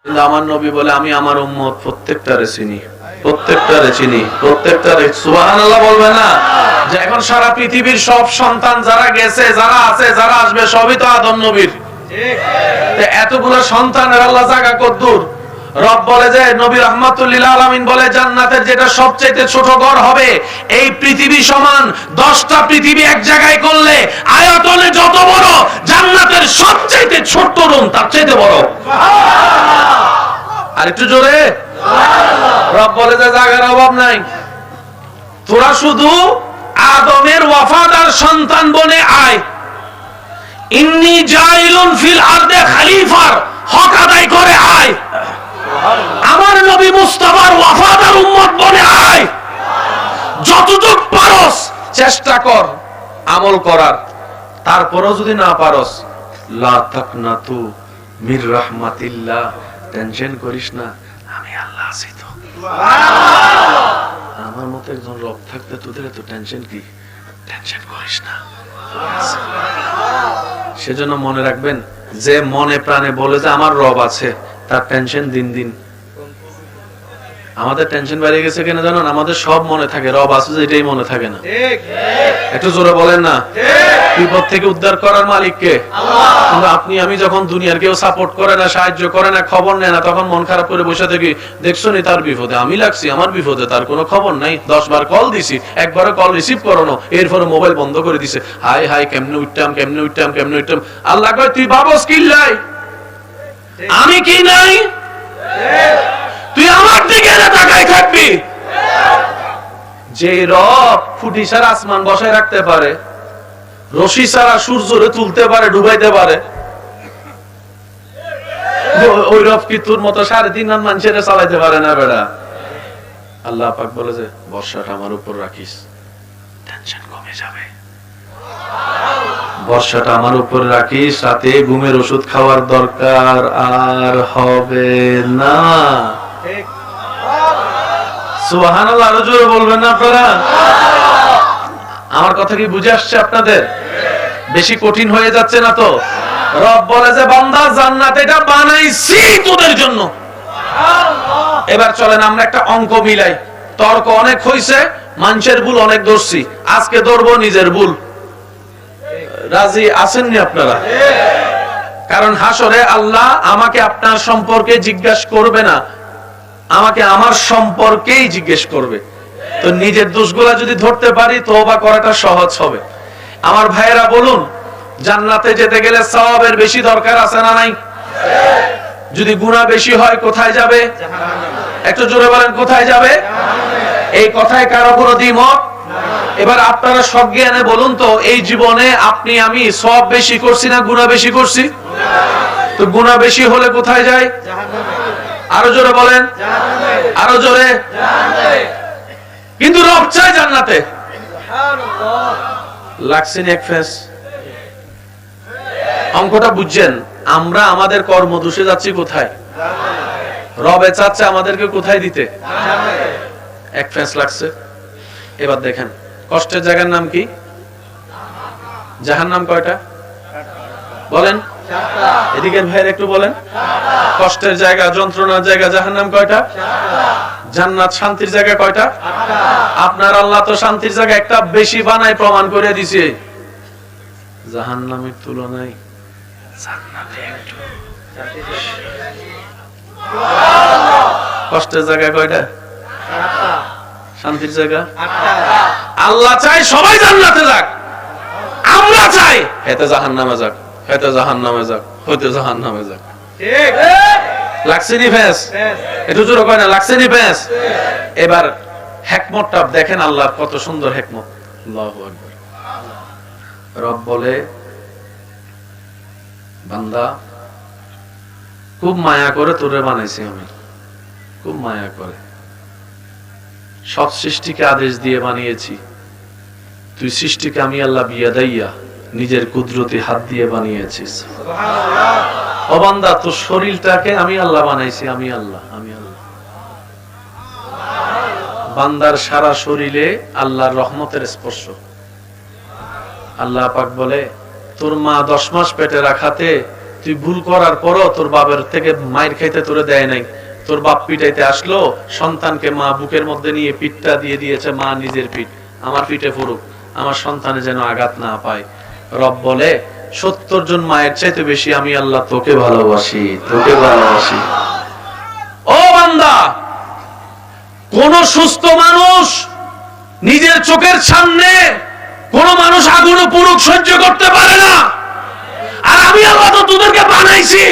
কিন্তু আমার নবী বলে আমি আমার উম্মত প্রত্যেকটারে চিনি, প্রত্যেকটারে চিনি, প্রত্যেকটারে। সুবহানাল্লাহ বলবে না? যে এখন সারা পৃথিবীর সব সন্তান যারা গেছে, যারা আছে, যারা আসবে সবই তো আদম নবীর। ঠিক। এতগুলো সন্তানের আল্লাহ জায়গা কদ্দুর? রব বলে যে নবী রাহমাতুল লিল আলামিন বলে জান্নাতের যেটা সবচেয়ে ছোট ঘর হবে, এই পৃথিবী সমান 10টা পৃথিবী এক জায়গায় করলে আয়তনে যত বড়, জান্নাতের সবচেয়ে ছোট রুম তার চাইতে বড়। সুবহানাল্লাহ। আর একটু জোরে সুবহানাল্লাহ। রব বলে যে জায়গার অভাব নাই, তোরা শুধু আদমের ওয়াফাদার সন্তান বনে আয়। ইন্নী জাইলুন ফিল আরদে খলিফার হক আদায় করে আয়। আমার নবী মুস্তাফার ওয়াফাদার উম্মত বনে আয়। যতটুক পারস চেষ্টা কর আমল করার, তারপরও যদি না পারস লা তাকনাতু মির রাহমাতিল্লাহ, টেনশন করিস না, আমি আল্লাহ আছি তো। সুবহানাল্লাহ। আমার মতো একজন রব থাকতে তোদের এত টেনশন কি? টেনশন করিস না। সেজন্য মনে রাখবেন, যে মনে প্রাণে বলে যে আমার রব আছে, তার টেনশন দিন দিন। আমাদের টেনশন বেড়ে গেছে কেন জানেন? আমাদের সব মনে থাকে, রব আছে এটাই মনে থাকে না। ঠিক। একটু জোরে বলেন না? ঠিক। বিপদ থেকে উদ্ধার করার মালিক কে? আল্লাহ। কিন্তু আপনি আমি যখন দুনিয়ার কেউ সাপোর্ট করে না, সাহায্য করে না, খবর নেয় না, তখন মন খারাপ করে বসে থাকি। দেখছো নি তার বিপদে আমি লাগছি, আমার বিপদে তার কোনো খবর নাই। 10 বার কল দিছি, একবারও কল রিসিভ করো না, এরপরে মোবাইল বন্ধ করে দিছে। হাই হাই কেমনে উঠতাম, কেমনে উঠতাম, কেমনে উঠতাম। আল্লাহ কয় তুই ভাবস কি লাই, আমি কি নাই? তুই আমার দিকে না তাকায় থাকবি। যে রব ফুটি সারা আসমান বসায় রাখতে পারে, রশি সারা সূর্যরে তুলতে পারে, ডুবাইতে পারে, ওই রব কি তোর মতো 3.5 মানুষের চালাইতে পারে না? বেড়া আল্লাহ পাক বলে যে বর্ষাটা আমার উপর রাখিস, টেনশন কমে যাবে। বর্ষাটা আমার উপর রাখিস, রাতে ঘুমের ওষুধ খাওয়ার দরকার আর হবে না। সুবহানাল্লাহ। আরো জোরে বলবেন না আপনারা? আমার কথা কি বুঝে আসছে আপনাদের? বেশি কঠিন হয়ে যাচ্ছে না তো? রব বলে যে বান্দা জান্নাত এটা বানাইছি তোদের জন্য। এবার চলেন আমরা একটা অঙ্ক মিলাই। তর্ক অনেক হইছে, মানুষের ভুল অনেক ধরছি, আজকে ধরবো নিজের ভুল। রাজি আছেননি আপনারা? কারণ হাসরে আল্লাহ আমাকে আপনার সম্পর্কে জিজ্ঞাসা করবে না, আমাকে আমার সম্পর্কেই জিজ্ঞেস করবে। তো নিজের দোষগুলা যদি ধরতে পারি, তওবা করাটা সহজ হবে। আমার ভাইয়েরা বলুন, জান্নাতে যেতে গেলে সওয়াবের বেশি দরকার আছে না নাই? যদি গুনাহ বেশি হয় কোথায় যাবে? জাহান্নামে। একটু জোরে বলেন কোথায় যাবে? জাহান্নামে। এই কথায় কারো কোনো দ্বিমত? এবার আপনারা সজ্ঞানে বলুন তো, এই জীবনে আপনি আমি সওয়াব বেশি করছি না গুনাহ বেশি করছি? তো গুনাহ বেশি হলে কোথায় যায়? জাহান্নামে। আরো জোরে বলেন। জান্নাতে। আরো জোরে। জান্নাতে। কিন্তু রব চায় জান্নাতে। সুবহানাল্লাহ। লাগছেন এক ফেস। অঙ্কটা বুঝছেন? আমরা আমাদের কর্ম দোষে যাচ্ছি কোথায়? জান্নাতে। রবে চাচ্ছে আমাদেরকে কোথায় দিতে? জান্নাতে। এক ফেস লাগছে। এবার দেখেন, কষ্টের জায়গার নাম কি? জাহান্নাম কয়টা? বলেন। এদিকের ভাইয়ের একটু বলেন। কষ্টের জায়গা, যন্ত্রণার জায়গা জাহান্নাম কয়টা? জান্নাত শান্তির জায়গা কয়টা? আপনার আল্লাহ তো শান্তির জায়গা একটা বেশি বানায় প্রমাণ করে দিয়েছে। জাহান্নামের তুলনায় জান্নাতে একটু। কষ্টের জায়গা কয়টা? শান্তির জায়গা? আল্লাহ চাই সবাই জান্নাতে যাক, আমরা চাই এতে জাহান্নামে যাক, এতে জাহান্নামে যাক, হইতে জাহান্নামে যাক। ঠিক লাগছে নি ফেস? একটু জোরে কয় না, লাগছে নি ফেস? এবার হিকমতটা দেখেন, আল্লাহর কত সুন্দর হিকমত। আল্লাহু আকবার। রব বলে বান্দা খুব মায়া করে তোরে বানাইছি আমি, খুব মায়া করে সব সৃষ্টিকে আদেশ দিয়ে বানিয়েছি। তুই সৃষ্টিকে আমি আল্লাহ বিয়াদাইয়া নিজের কুদরতি হাত দিয়ে বানিয়েছিস। সুবহানাল্লাহ। ও বান্দা তোর শরীরটাকে আমি আল্লাহ বানাইছি, আমি আল্লাহ, আমি আল্লাহ। বান্দার সারা শরীরে আল্লাহর রহমতের স্পর্শ। আল্লাহ পাক বলে তোর মা 10 মাস পেটে রাখাতে তুই ভুল করার পরও তোর বাবার থেকে মায়ের খাইতে তোরে দেয় নাই, তোর বাপ পিটাইতে আসলো, সন্তানকে মা বুকের মধ্যে নিয়ে পিঠটা দিয়ে দিয়েছে, মা নিজের পিঠ আমার পিঠে পড়ুক, আমার সন্তানে যেন আঘাত না পায়। রব বলে 70 জন মায়ের চাইতে বেশি আমি আল্লাহ তোকে ভালোবাসি, তোকে ভালোবাসি। ও বান্দা, কোন সুস্থ মানুষ নিজের চোখের সামনে কোন মানুষ আগুন পুরুক সহ্য করতে পারে না, আর আমি আল্লাহ তো তোদেরকে বানাইছি।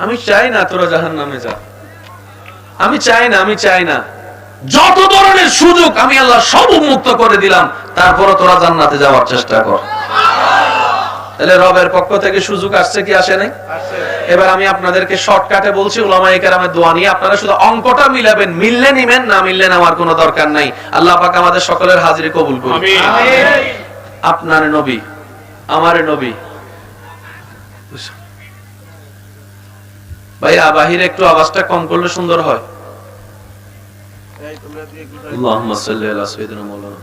আমি চাই না তোরা জাহান্নামে যা, আমি চাই না, আমি চাই না। যত ধরনের সুযোগ আমি আল্লাহ সব উন্মুক্ত করে দিলাম, তারপরে তোরা জান্নাতে যাওয়ার চেষ্টা কর। তাহলে রবের পক্ষ থেকে সুযোগ আসছে কি আসে নাই? এবার আমি আপনাদেরকে শর্টকাটে বলছি, উলামায়ে কেরামের দোয়া নিয়ে আপনারা শুধু অঙ্কটা মিলাবেন, মিললে নিবেন, না মিললে নেওয়ার কোনো দরকার নাই। আল্লাহ পাক আমাদের সকলের হাজিরি কবুল করুন। আমিন। আপনার নবী, আমার নবী। ভাইয়া বাহিরে একটু আওয়াজটা কম করলে সুন্দর হয়। আল্লাহুম্মা সাল্লি আলা সাইয়্যিদিনা মাওলানা।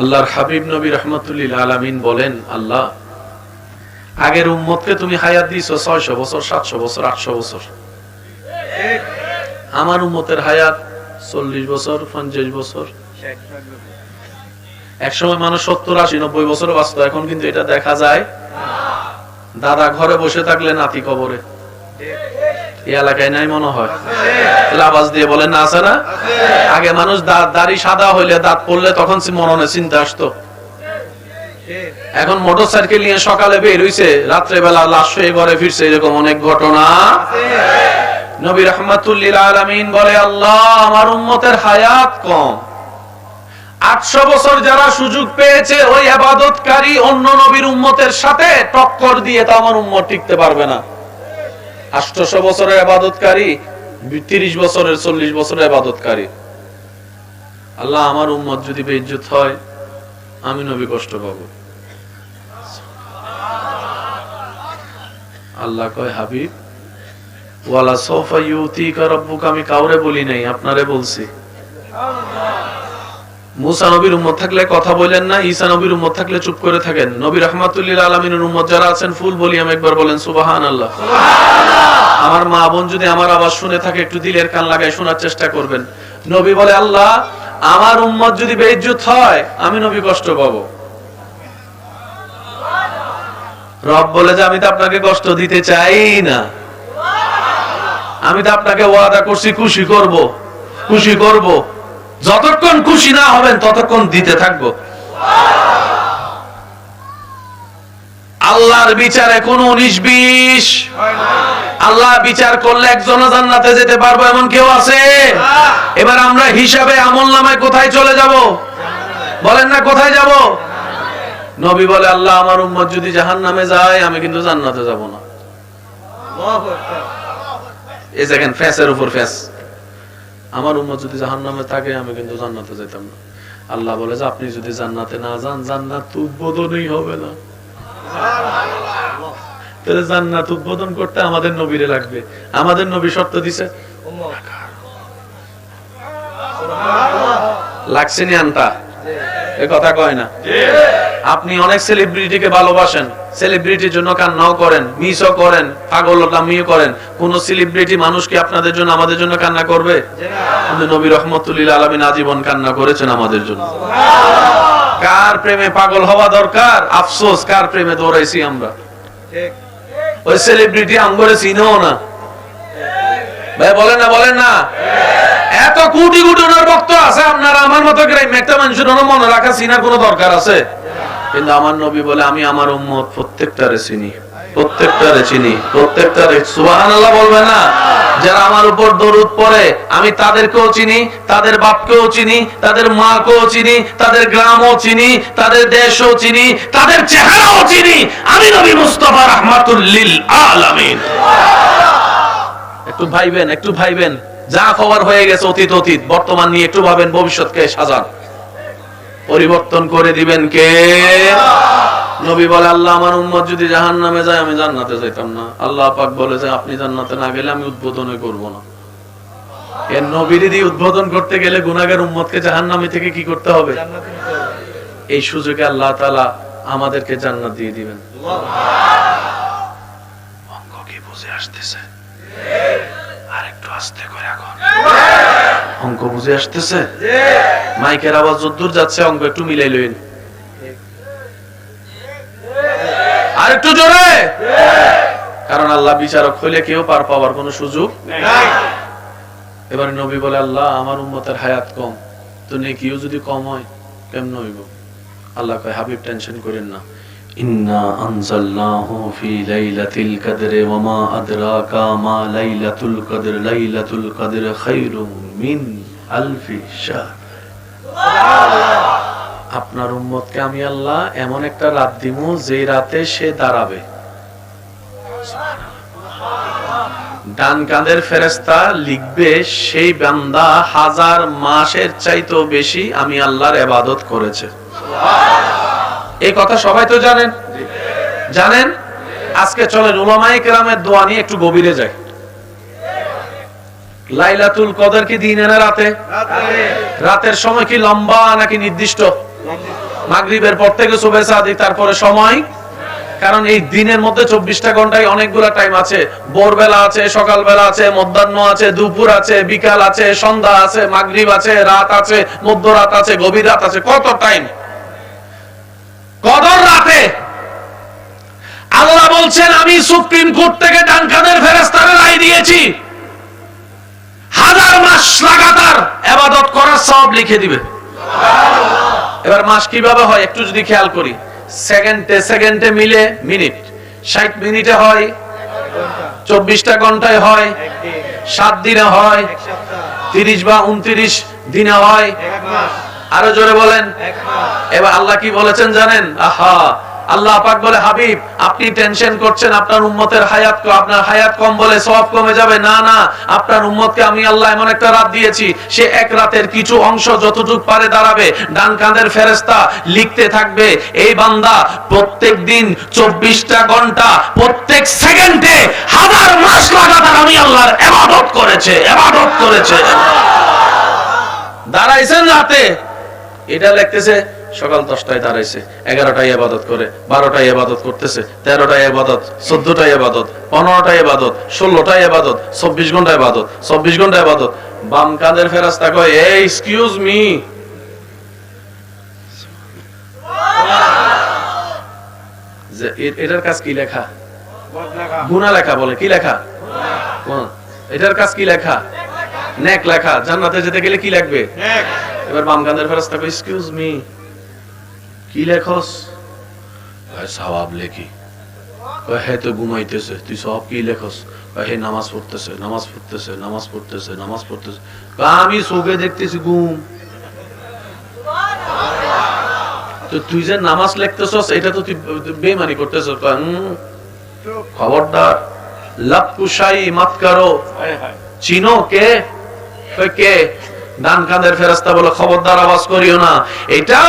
আল্লাহর হাবিব নবী রাহমাতুল লিল আলামিন বলেন, আল্লাহ আগের উম্মতকে তুমি হায়াত দিয়েছো 600 বছর, 700 বছর, 800 বছর। আমার উম্মতের হায়াত 40 বছর, 50 বছর। একসময় মানুষ 70, 80, 90 বছর বাঁচত, এখন কিন্তু এটা দেখা যায় না। দাদা ঘরে বসে থাকলে নাতি কবরে। এই এলাকায় নাই মনে হয়? আওয়াজ দিয়ে বলেন না, আছে না? আগে মানুষ দাড়ি সাদা হইলে, দাঁত পড়লে তখন মননে চিন্তা আসতো। এখন মোটরসাইকেল নিয়ে সকালে বের হইছে, রাত্রে বেলা লাশ হয়ে ঘরে ফিরছে, এরকম অনেক ঘটনা। নবী রাহমাতুল লিল আলামিন বলে, আল্লাহ আমার উম্মতের হায়াত কম। 800 বছর যারা সুযোগ পেয়েছে ওই ইবাদতকারী অন্য নবীর উম্মতের সাথে টক্কর দিয়ে তো আমার উম্মত টিকতে পারবে না। 800 বছরের ইবাদতকারী 30 বছরের, 40 বছরের ইবাদতকারী। আল্লাহ আমার উম্মত যদি বেইজ্জত হয়, আমি নবী কষ্ট পাবো। আল্লাহ কয়, হাবিব ওয়ালা সাওফা ইউতিকা রাব্বুকা, আমি কাউরে বলি নাই, আপনারে বলছি। মুসা নবীর উম্মত থাকলে কথা বলেন না, ঈসা নবীর উম্মত থাকলে চুপ করে থাকেন। নবী রাহমাতুল লিল আলামিনের উম্মত যারা আছেন ফুল ভলিউম একবার বলেন সুবহানাল্লাহ। সুবহানাল্লাহ। আমার মা বোন যদি আমার আওয়াজ শুনে থাকে একটু দিলের কান লাগায় শোনার চেষ্টা করবেন। নবী বলে, আল্লাহ আমার উম্মত যদি বেইজ্জত হয়, আমি নবী কষ্ট পাবো। রব বলে যে আমি তো আপনাকে কষ্ট দিতে চাই না, আমি তো আপনাকে ওয়াদা করছি খুশি করব, খুশি করব। যতক্ষণ খুশি না হবেন ততক্ষণ দিতে থাকবো। আল্লাহর বিচারে কোনো 19-20 আল্লাহ বিচার করলে একজন জান্নাতে যেতে পারবো এমন কেউ আছে? এবার আমরা হিসাবে আমলনামায় কোথায় চলে যাব? বলেন না, কোথায় যাব? নবী বলে, আল্লাহ আমার উম্মত যদি জাহান্নামে যায়, আমি কিন্তু জান্নাতে যাব না। এই দেখেন ফেসের উপর ফেস। আমার উম্মত যদি জাহান্নামে থাকে, আমি কিন্তু জান্নাতে যেতাম না। আল্লাহ বলে যে আপনি যদি জান্নাতে না যান, জান্নাত উদ্বোধনই হবে না। তাহলে জান্নাত উদ্বোধন করতে আমাদের নবীরে লাগবে। আমাদের নবী শর্ত দিছে, লাগছে নি আনটা? এ কথা কয় না? আপনি অনেক সেলিব্রিটিকে ভালোবাসেন, সেলিব্রিটির জন্য কান্নাও করেন, মিসও করেন, পাগলামিও করেন। কোন সেলিব্রিটি মানুষ কি আপনাদের জন্য, আমাদের জন্য কান্না করবে? কিন্তু নবী রাহমাতুল লিল আলামিন আজীবন কান্না করেছেন আমাদের জন্য। কার প্রেমে পাগল হওয়া দরকার? আফসোস, কার প্রেমে দৌড়াইছি আমরা। ওই সেলিব্রিটি আমগরে চিনেও না। ভাই বলেন না, বলেন না? এত কোটি কোটি ওনার ভক্ত আছে, আপনারা আমার মতো গ্রামে একটা মানুষের মনে রাখা চিনার কোনো দরকার আছে? কিন্তু আমার নবী বলে, আমি আমার উম্মত প্রত্যেকটারে চিনি, প্রত্যেকটারে চিনি, প্রত্যেকটারে। সুবহানাল্লাহ বলবেন না? যারা আমার উপর দরুদ পড়ে, আমি তাদেরকেও চিনি, তাদের বাপকেও চিনি, তাদের মাকেও চিনি, তাদের গ্রামও চিনি, তাদের দেশও চিনি, তাদের চেহারাও চিনি। আমি নবী মুস্তাফা রাহমাতুল লিল আলামিন। একটু ভাইবেন, একটু ভাইবেন। যা খবর হয়ে গেছে অতীত অতীত, বর্তমান নিয়ে একটু ভাবেন, ভবিষ্যৎকে সাজান। পরিবর্তন করে দিবেন কে? নবী বলে, আল্লাহ আমার উম্মত যদি জাহান্নামে যায়, আমি জান্নাতে যাইতাম না। আল্লাহ পাক বলে যে আপনি জান্নাতে না গেলে আমি উদ্বোধনই করব না। এর নবীর দিয়ে উদ্বোধন করতে গেলে গুনাহগার উম্মতকে জাহান্নামে থেকে কি করতে হবে? এই সুযোগে আল্লাহ তাআলা আমাদেরকে জান্নাত দিয়ে দিবেন। অঙ্ক কি বুঝে আসতেছে? আর একটু আস্তে করে এখন অঙ্ক বুঝে আসতেছে? মাইকের আওয়াজ যতদূর যাচ্ছে অঙ্ক একটু মিলাই লইন, আর একটু জোরে, কারণ আল্লাহ বিচারক হইলে কেউ পার পাওয়ার কোনো সুযোগ নাই। এবার নবী বলে, আল্লাহ আমার উম্মতের হায়াত কম, তো নেকিও যদি কম হয় কেমন হইব? আল্লাহ কয়, হাবিব টেনশন করেন না, ইন্না আনজালনাহু ফি লাইলাতিল কদর ওয়া মা আদরাকা মা লাইলাতুল কদর, লাইলাতুল কদর খায়রুম মিন আলফি শাহর। আপনার উম্মতকে আমি আল্লাহ এমন একটা রাত দিমু যে রাতে সে দাঁড়াবে, ডান কাঁধের ফেরেশতা লিখবে সেই বান্দা 1000 মাসের চাইতেও বেশি আমি আল্লাহর ইবাদত করেছে। এই কথা সবাই তো জানেন, জানেন? আজকে চলেন উলামায়ে কেরামের দোয়া নিয়ে একটু গভীরে যাই। লাইলাতুল কদর কি দিনে না রাতে? রাতের সময় কি লম্বা নাকি নির্দিষ্ট? মাগরিবের পর থেকে সুবহে সাদিক, তারপরে সময়, কারণ এই দিনের মধ্যে 24টা ঘন্টায় অনেকগুলো টাইম আছে। ভোরবেলা আছে, সকালবেলা আছে, মধ্যাহ্ন আছে, দুপুর আছে, বিকাল আছে, সন্ধ্যা আছে, মাগরিব আছে, রাত আছে, মধ্যরাত আছে, গভীর রাত আছে, কত টাইম। কদর রাতে আল্লাহ বলছেন, আমি সুপ্রিম কোর্ট থেকে ডান কাঁধের ফেরেশতারে রায় দিয়েছি 1000 মাস লাগাতার ইবাদত করার সওয়াব লিখে দিবে। এবার মাস কিভাবে হয় একটু যদি খেয়াল করি, সেকেন্ডে সেকেন্ডে মিলে মিনিট, 60 মিনিটে হয়, 24টা ঘন্টায় হয়, 7 দিনে হয়, 30 বা 29 দিনে হয়, আরো জোরে বলেন। এবার আল্লাহ কি বলেছেন জানেন? আহা, আল্লাহ পাক বলে, হাবিব আপনি টেনশন করছেন আপনার উম্মতের হায়াত কম, আপনার হায়াত কম বলে সওয়াব কমে যাবে। না না, আপনার উম্মতকে আমি আল্লাহ এমন একটা রাত দিয়েছি, সে এক রাতের কিছু অংশ যতটুক পারে দাঁড়াবে, ডান কাঁধের ফেরেশতা লিখতে থাকবে এই বান্দা প্রত্যেক দিন 24টা ঘন্টা প্রত্যেক সেকেন্ডে 1000 মাস লাগাতার আমি আল্লাহর ইবাদত করেছে, ইবাদত করেছে। দাঁড়াইছেন রাতে, এটা লিখতেছে সকাল 10টায় দাঁড়াইছে, 11টায় ইবাদত করে, 12টায় ইবাদত করতেছে, 13টায় ইবাদত, 14টায় ইবাদত, 15টায় ইবাদত, 16টায় ইবাদত, 24 ঘন্টা ইবাদত, 24 ঘন্টা ইবাদত। বাম কাঁধের ফেরেশতা কয়, এই এক্সকিউজ মি, যে এটার কাজ কি লেখা? গুনাহ লেখা। বলে কি লেখা? এটার কাজ কি লেখা? নেক লেখা। জান্নাতে যেতে গেলে কি লিখবে? নেক। এবার বাম কাঁধের ফেরেশতা কয়, এক্সকিউজ মি, কি লেখস? কয় সওয়াব লেখি। কয় হে তো ঘুমাইতেছে, তুই সওয়াব কি লেখস? কয় হে নামাজ পড়তেছে, নামাজ পড়তেছে, নামাজ পড়তেছে, নামাজ পড়তেছে। কয় আমি চোখে দেখতেছি ঘুম। তো তুই যে নামাজ লিখতেছস এটা তো তুই বেঈমানি করতেছস। কয় খবরদার, লাপুশাই মত করো। চিনো কে? কয় কে? ডান কাঁধের ফেরেশতা বলে, খবরদার আওয়াজ করিও না, এটা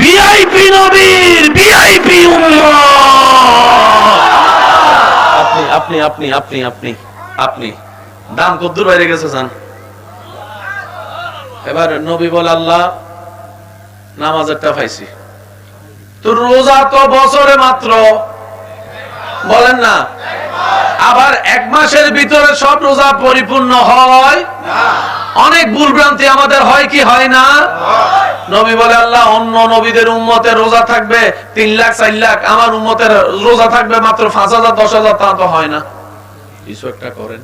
ভিআইপি নবীর ভিআইপি উম্মত। আপনি আপনি আপনি আপনি আপনি আপনি দাম কদ্দুর বাইরে গেছে জান। এবার নবী বলে, আল্লাহ নামাজেরটা পাইছি, তো রোজা তো বছরে মাত্র, বলেন না, আবার 1 মাসের ভিতরে সব রোজা পরিপূর্ণ হয় না। অনেক ভুলভ্রান্তি আমাদের হয় কি হয় না? নবী বলে, আল্লাহ অন্য নবীদের উম্মতের রোজা থাকবে 3 লাখ 4 লাখ, আমার উম্মতের রোজা থাকবে মাত্র 5000 10,000, তা তো হয় না, কিছু একটা করেন।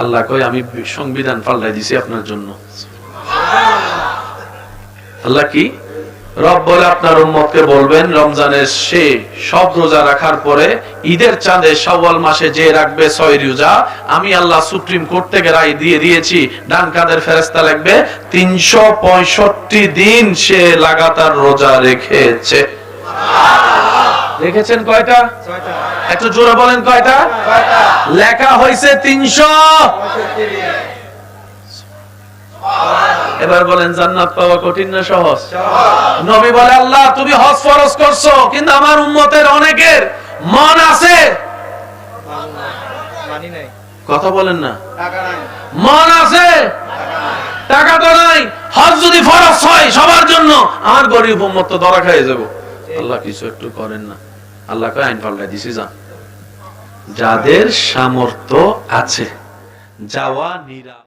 আল্লাহ কয়, আমি সংবিধান পাল্টাই দিছি আপনার জন্য। আল্লাহ কি? রব বলে, আপনার উম্মতকে বলবেন রমজানের সে সব রোজা রাখার পরে ঈদের চাঁদে শাওয়াল মাসে যে রাখবে 6 রোজা, আমি আল্লাহ সুপ্রিম কোর্ট থেকে রায় দিয়ে দিয়েছি, ডান কাঁধের ফেরেশতা লিখবে 365 দিন সে লাগাতার রোজা রেখেছে। রেখেছেন কয়টা? 6টা। একটু জোরে বলেন কয়টা? 6টা। লেখা হয়েছে 365। এবার বলেন, জান্নাত পাওয়া কঠিন না সহজ? নবী বলে, আল্লাহ তুমি হজ ফরজ করছো, কিন্তু আমার উম্মতের অনেকের মন আছে, কথা বলেন না, মন আছে, টাকা তো নাই, হজ যদি ফরজ হয় সবার জন্য, আমার গরিব উম্মত তো ধরা খেয়ে যাব। আল্লাহ কিছু একটু করেন না। আল্লাহ কয় আইন পাল্টাই দিছি, যান। যাদের সামর্থ্য আছে যাওয়া নিরা